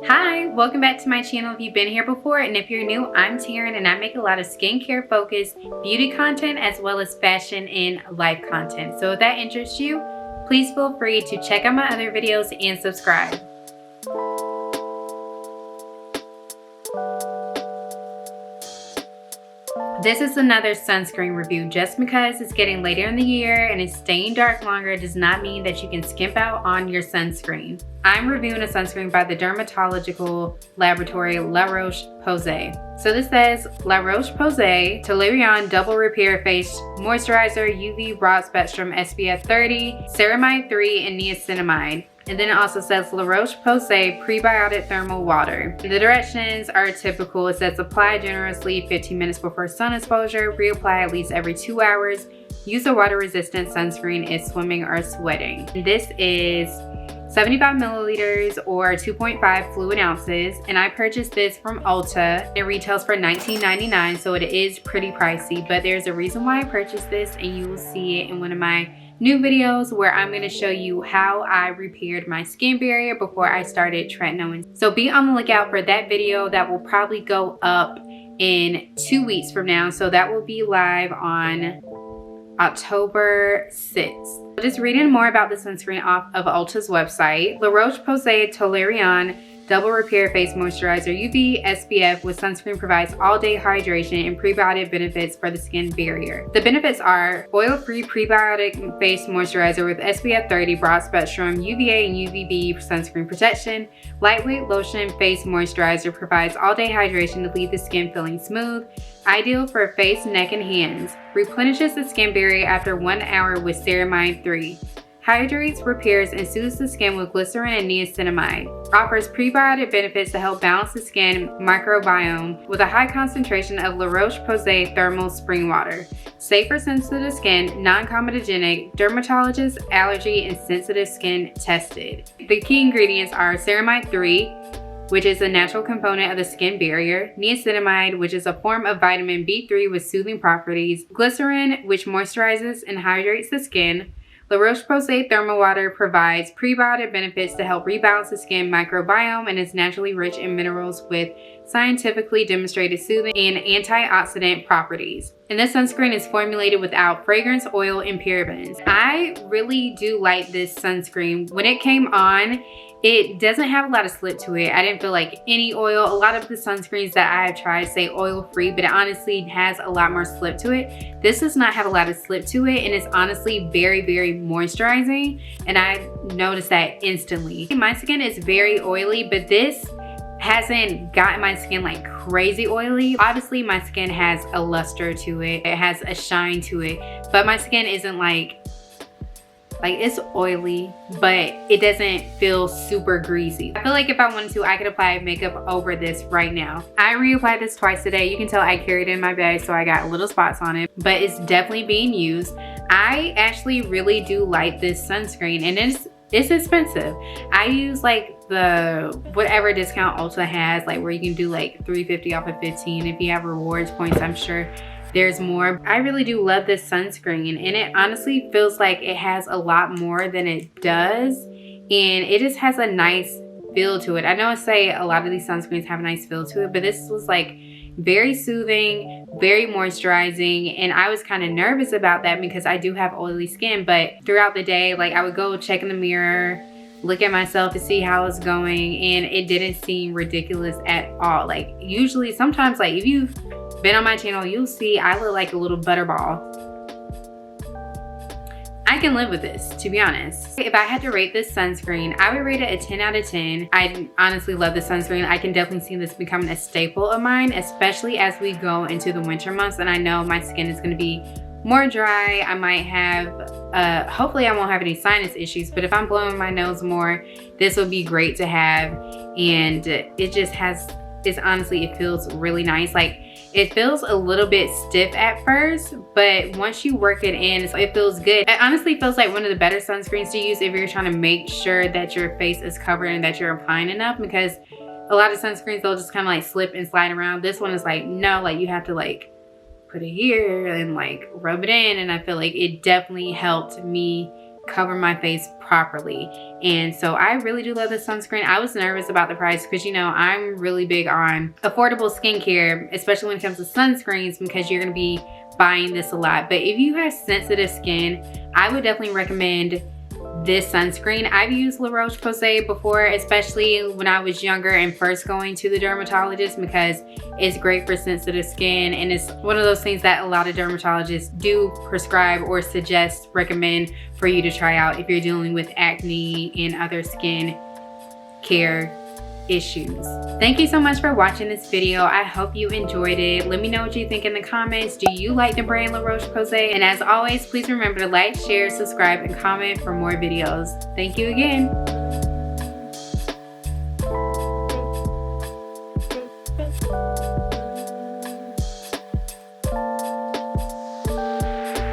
Hi, welcome back to my channel if you've been here before, and if you're new, I'm Teryn and I make a lot of skincare focused beauty content as well as fashion and life content. So if that interests you, please feel free to check out my other videos and subscribe. This is another sunscreen review. Just because it's getting later in the year and it's staying dark longer does not mean that you can skimp out on your sunscreen. I'm reviewing a sunscreen by the dermatological laboratory La Roche-Posay. So this says La Roche-Posay Teryn Double Repair Face Moisturizer UV Broad Spectrum SPF 30, Ceramide 3, and Niacinamide. And then it also says La Roche-Posay Prebiotic Thermal Water. The directions are typical. It says apply generously 15 minutes before sun exposure, reapply at least every 2 hours. Use a water-resistant sunscreen if swimming or sweating. And this is 75 milliliters or 2.5 fluid ounces, and I purchased this from Ulta. It retails for $19.99, so it is pretty pricey, but there's a reason why I purchased this, and you will see it in one of my new videos where I'm going to show you how I repaired my skin barrier before I started tretinoin. So be on the lookout for that video. That will probably go up in 2 weeks from now, so that will be live on October 6th. Just reading more about the sunscreen off of Ulta's website. La Roche-Posay Teryn Double Repair Face Moisturizer UV SPF with sunscreen provides all-day hydration and prebiotic benefits for the skin barrier. The benefits are oil-free prebiotic face moisturizer with SPF 30 broad spectrum UVA and UVB sunscreen protection. Lightweight lotion face moisturizer provides all-day hydration to leave the skin feeling smooth. Ideal for face, neck, and hands. Replenishes the skin barrier after 1 hour with Ceramide 3. Hydrates, repairs, and soothes the skin with glycerin and niacinamide. Offers prebiotic benefits to help balance the skin microbiome with a high concentration of La Roche-Posay thermal spring water. Safe for sensitive skin, non-comedogenic, dermatologist, allergy, and sensitive skin tested. The key ingredients are Ceramide 3, which is a natural component of the skin barrier, niacinamide, which is a form of vitamin B3 with soothing properties, glycerin, which moisturizes and hydrates the skin. La Roche-Posay Thermal Water provides prebiotic benefits to help rebalance the skin microbiome and is naturally rich in minerals with scientifically demonstrated soothing and antioxidant properties. And this sunscreen is formulated without fragrance, oil, and parabens. I really do like this sunscreen. When it came on, it doesn't have a lot of slip to it. I didn't feel like any oil. A lot of the sunscreens that I have tried say oil free, but it honestly has a lot more slip to it. This does not have a lot of slip to it, and it's honestly very, very moisturizing, and I noticed that instantly. My skin is very oily, but this hasn't gotten my skin like crazy oily. Obviously my skin has a luster to it. It has a shine to it, but my skin isn't like it's oily, but it doesn't feel super greasy. I feel like if I wanted to, I could apply makeup over this right now. I reapplied this twice today. You can tell I carried it in my bag, so I got little spots on it, but it's definitely being used. I actually really do like this sunscreen, and it's expensive. I use like the whatever discount Ulta has, like where you can do like $3.50 off of 15. If you have rewards points, I'm sure there's more. I really do love this sunscreen, and it honestly feels like it has a lot more than it does, and it just has a nice feel to it. I know I say a lot of these sunscreens have a nice feel to it, but this was like very soothing, very moisturizing, and I was kind of nervous about that because I do have oily skin, but throughout the day, like I would go check in the mirror, look at myself to see how it's going, and it didn't seem ridiculous at all. Like usually, sometimes like if you've been on my channel, you'll see I look like a little butterball. I can live with this, to be honest. If I had to rate this sunscreen, I would rate it a 10 out of 10. I honestly love this sunscreen. I can definitely see this becoming a staple of mine, especially as we go into the winter months, and I know my skin is going to be more dry. I might have, hopefully I won't have any sinus issues, but if I'm blowing my nose more, this would be great to have. And it just has, honestly, it feels really nice. Like it feels a little bit stiff at first, but once you work it in, it feels good. It honestly feels like one of the better sunscreens to use if you're trying to make sure that your face is covered and that you're applying enough, because a lot of sunscreens, they'll just kind of like slip and slide around. This one is like, no, like you have to like put it here and like rub it in, and I feel like it definitely helped me cover my face properly. And so I really do love this sunscreen. I was nervous about the price because, you know, I'm really big on affordable skincare, especially when it comes to sunscreens, because you're going to be buying this a lot. But if you have sensitive skin, I would definitely recommend this sunscreen. I've used La Roche-Posay before, especially when I was younger and first going to the dermatologist, because it's great for sensitive skin, and it's one of those things that a lot of dermatologists do prescribe or suggest, recommend for you to try out if you're dealing with acne and other skin care issues. Thank you so much for watching this video. I hope you enjoyed it. Let me know what you think in the comments. Do you like the brand La Roche-Posay? And as always, please remember to like, share, subscribe, and comment for more videos. Thank you again.